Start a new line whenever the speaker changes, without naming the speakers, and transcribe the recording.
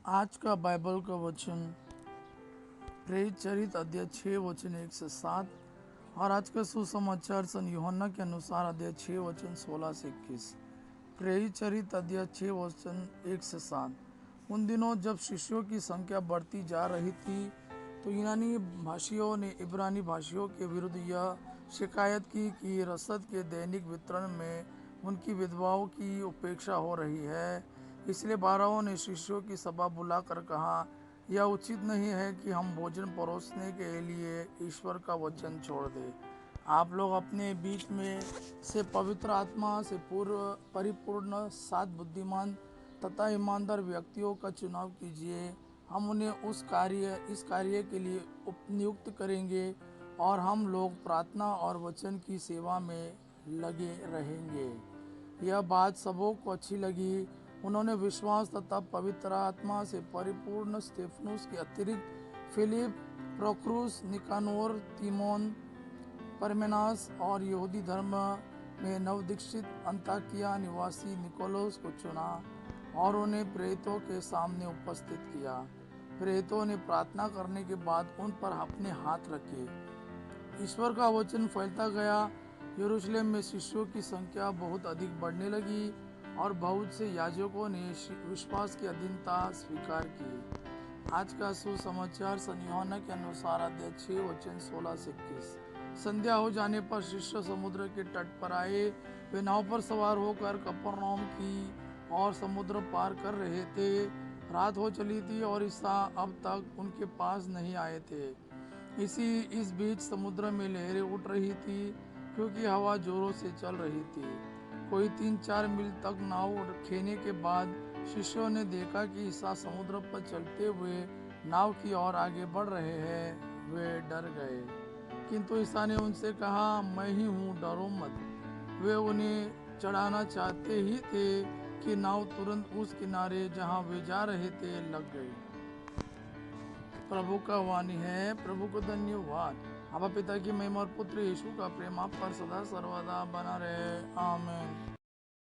आज का बाइबल का वचन प्रेरित चरित अध्याय 6 वचन 1 से 7 और आज का सुसमाचार सन यूहन्ना के अनुसार अध्याय 6 वचन 16 से 21। प्रेरित चरित अध्याय 6 वचन 1 से 7। उन दिनों जब शिष्यों की संख्या बढ़ती जा रही थी तो यूनानी भाषियों ने इब्रानी भाषियों के विरुद्ध यह शिकायत की कि रसद के दैनिक वितरण में उनकी विधवाओं की उपेक्षा हो रही है। इसलिए बारहों ने शिष्यों की सभा बुलाकर कहा, यह उचित नहीं है कि हम भोजन परोसने के लिए ईश्वर का वचन छोड़ दें। आप लोग अपने बीच में से पवित्र आत्मा से परिपूर्ण 7 बुद्धिमान तथा ईमानदार व्यक्तियों का चुनाव कीजिए। हम उन्हें इस कार्य के लिए उपनियुक्त करेंगे और हम लोग प्रार्थना और वचन की सेवा में लगे रहेंगे। यह बात सबों को अच्छी लगी। उन्होंने विश्वास तथा पवित्र आत्मा से परिपूर्ण स्तेफनुस के अतिरिक्त फिलिप, प्रोक्रुस, निकानोर, तीमोन, परमेनास और यहूदी धर्म में नवदीक्षित अंताकिया निवासी निकोलस को चुना और उन्हें प्रेरितों के सामने उपस्थित किया। प्रेरितों ने प्रार्थना करने के बाद उन पर अपने हाथ रखे। ईश्वर का वचन फैलता गया। यरूशलेम में शिष्यों की संख्या बहुत अधिक बढ़ने लगी और बहुत से याजकों ने विश्वास की अधीनता स्वीकार की। आज का सुसमाचार सन यूहन्ना के अनुसार अध्याय 6 वचन 16 से 21। संध्या हो जाने पर शिष्य समुद्र के तट पर आए। वे नाव पर सवार होकर कफरनहूम की और समुद्र पार कर रहे थे। रात हो चली थी और ईसा अब तक उनके पास नहीं आए थे। इस बीच समुद्र में लहरें उठ रही थी क्योंकि हवा जोरों से चल रही थी। कोई 3-4 मील तक नाव खेने के बाद शिष्यों ने देखा कि ईसा समुद्र पर चलते हुए नाव की ओर आगे बढ़ रहे हैं। वे डर गए, किंतु ईसा ने उनसे कहा, मैं ही हूँ, डरो मत। वे उन्हें चढ़ाना चाहते ही थे कि नाव तुरंत उस किनारे जहाँ वे जा रहे थे लग गई। प्रभु का वाणी है। प्रभु को धन्यवाद। अब पिता की महिमा और पुत्र यीशु का प्रेम आप पर सदा सर्वदा बना रहे। आमीन।